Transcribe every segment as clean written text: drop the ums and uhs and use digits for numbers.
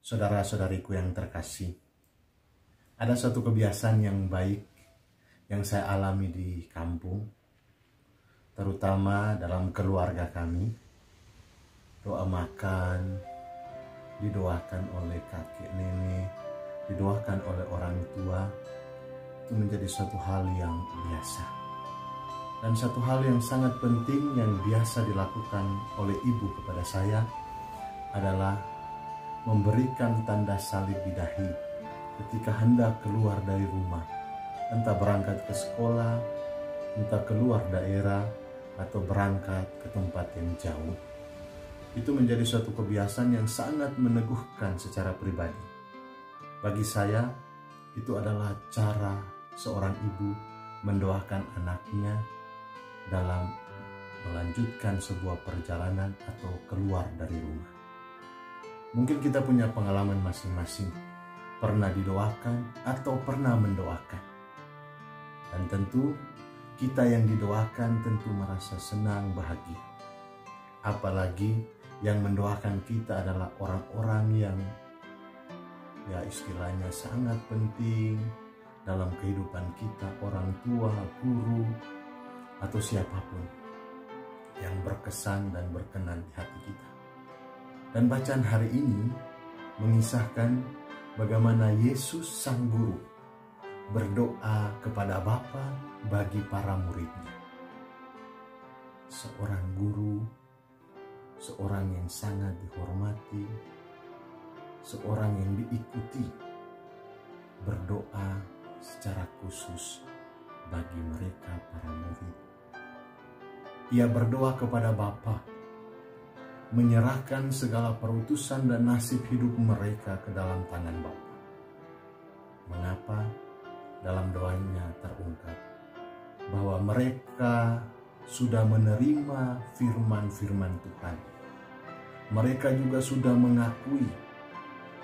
Saudara-saudariku yang terkasih, ada suatu kebiasaan yang baik yang saya alami di kampung, terutama dalam keluarga kami. Doa makan didoakan oleh kakek nenek, didoakan oleh orang tua, itu menjadi suatu hal yang biasa. Dan satu hal yang sangat penting yang biasa dilakukan oleh ibu kepada saya adalah memberikan tanda salib di dahi ketika hendak keluar dari rumah, entah berangkat ke sekolah, entah keluar daerah, atau berangkat ke tempat yang jauh. Itu menjadi suatu kebiasaan yang sangat meneguhkan secara pribadi. Bagi saya, itu adalah cara seorang ibu mendoakan anaknya dalam melanjutkan sebuah perjalanan atau keluar dari rumah. Mungkin kita punya pengalaman masing-masing, pernah didoakan atau pernah mendoakan. Dan tentu kita yang didoakan tentu merasa senang, bahagia. Apalagi yang mendoakan kita adalah orang-orang yang istilahnya sangat penting dalam kehidupan kita, orang tua, guru, atau siapapun yang berkesan dan berkenan di hati kita. Dan bacaan hari ini mengisahkan bagaimana Yesus Sang Guru berdoa kepada Bapa bagi para muridnya. Seorang guru, seorang yang sangat dihormati, seorang yang diikuti, berdoa secara khusus bagi mereka para murid. Ia berdoa kepada Bapa, menyerahkan segala perutusan dan nasib hidup mereka ke dalam tangan Bapa. Mengapa? Dalam doanya terungkap bahwa mereka sudah menerima firman-firman Tuhan. Mereka juga sudah mengakui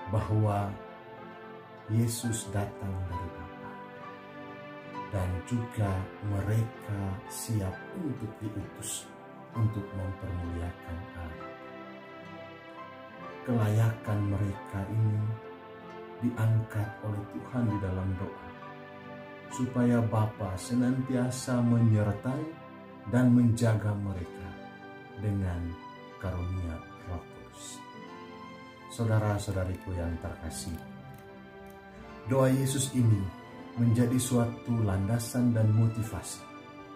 bahwa Yesus datang dari Bapa. Dan juga mereka siap untuk diutus untuk mempermuliakan Allah. Kelayakan mereka ini diangkat oleh Tuhan di dalam doa, supaya Bapa senantiasa menyertai dan menjaga mereka dengan karunia Roh Kudus. Saudara-saudariku yang terkasih, doa Yesus ini menjadi suatu landasan dan motivasi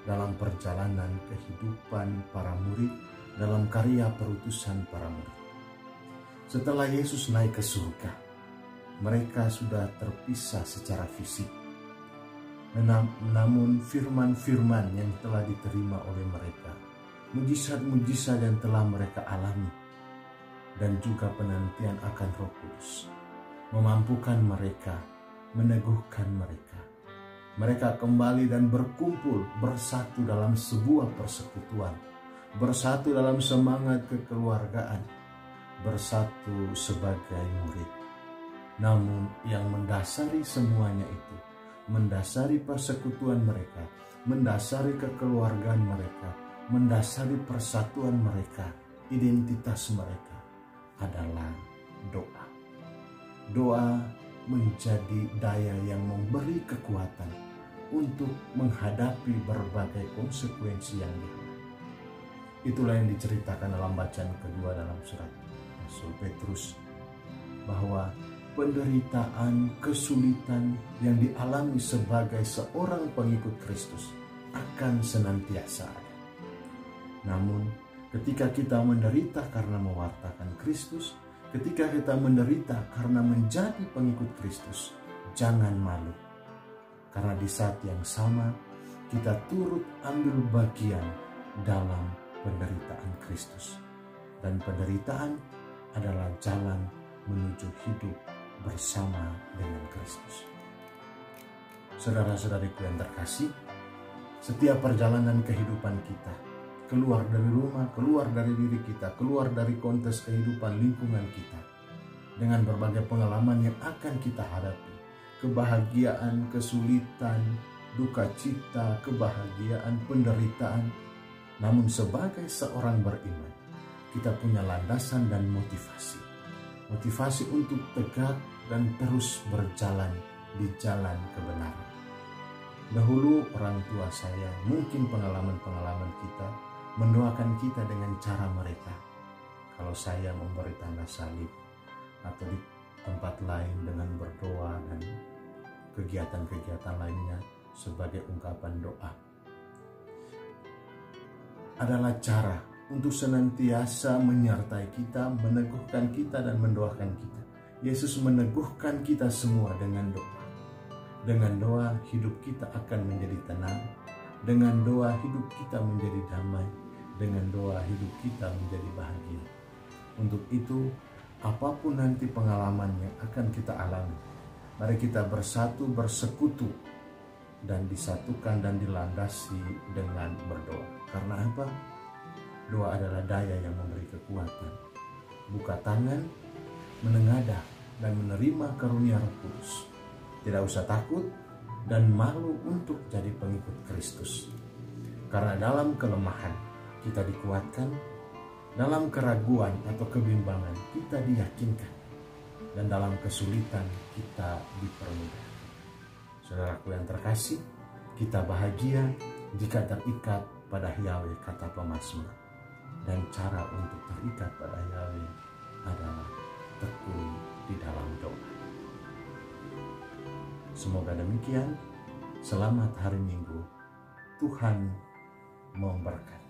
dalam perjalanan kehidupan para murid dalam karya perutusan para murid. Setelah Yesus naik ke surga, mereka sudah terpisah secara fisik. Namun firman-firman yang telah diterima oleh mereka, mujizat-mujizat yang telah mereka alami, dan juga penantian akan Roh Kudus, memampukan mereka, meneguhkan mereka. Mereka kembali dan berkumpul bersatu dalam sebuah persekutuan, bersatu dalam semangat kekeluargaan, bersatu sebagai murid. Namun yang mendasari semuanya itu, mendasari persekutuan mereka, mendasari kekeluargaan mereka, mendasari persatuan mereka, identitas mereka adalah doa. Doa menjadi daya yang memberi kekuatan untuk menghadapi berbagai konsekuensi yang dihadapi. Itulah yang diceritakan dalam bacaan kedua dalam surat Rasul Petrus, bahwa penderitaan, kesulitan yang dialami sebagai seorang pengikut Kristus akan senantiasa ada. Namun ketika kita menderita karena mewartakan Kristus, ketika kita menderita karena menjadi pengikut Kristus, jangan malu. Karena di saat yang sama kita turut ambil bagian dalam penderitaan Kristus. Dan penderitaan adalah jalan menuju hidup bersama dengan Kristus. Saudara-saudariku yang terkasih, setiap perjalanan kehidupan kita, keluar dari rumah, keluar dari diri kita, keluar dari konteks kehidupan lingkungan kita, dengan berbagai pengalaman yang akan kita hadapi, kebahagiaan, kesulitan, duka cita, kebahagiaan, penderitaan. Namun sebagai seorang beriman, kita punya landasan dan motivasi motivasi untuk tegak dan terus berjalan di jalan kebenaran. Dahulu orang tua saya, mungkin pengalaman-pengalaman kita mendoakan kita dengan cara mereka. Kalau saya memberi tanda salib atau di tempat lain dengan berdoa dan kegiatan-kegiatan lainnya sebagai ungkapan doa, adalah cara untuk senantiasa menyertai kita, meneguhkan kita dan mendoakan kita. Yesus meneguhkan kita semua dengan doa. Dengan doa hidup kita akan menjadi tenang. Dengan doa hidup kita menjadi damai. Dengan doa hidup kita menjadi bahagia. Untuk itu, apapun nanti pengalaman yang akan kita alami, mari kita bersatu, bersekutu, dan disatukan dan dilandasi dengan berdoa. Karena apa? Doa adalah daya yang memberi kekuatan. Buka tangan, menengadah, dan menerima karunia Roh Kudus. Tidak usah takut dan malu untuk jadi pengikut Kristus. Karena dalam kelemahan kita dikuatkan, dalam keraguan atau kebimbangan kita diyakinkan, dan dalam kesulitan kita dipermudah. Saudaraku yang terkasih, kita bahagia jika terikat pada Yahweh, kata pemazmur. Dan cara untuk terikat pada Yahweh adalah tekun di dalam doa. Semoga demikian. Selamat hari Minggu. Tuhan memberkati.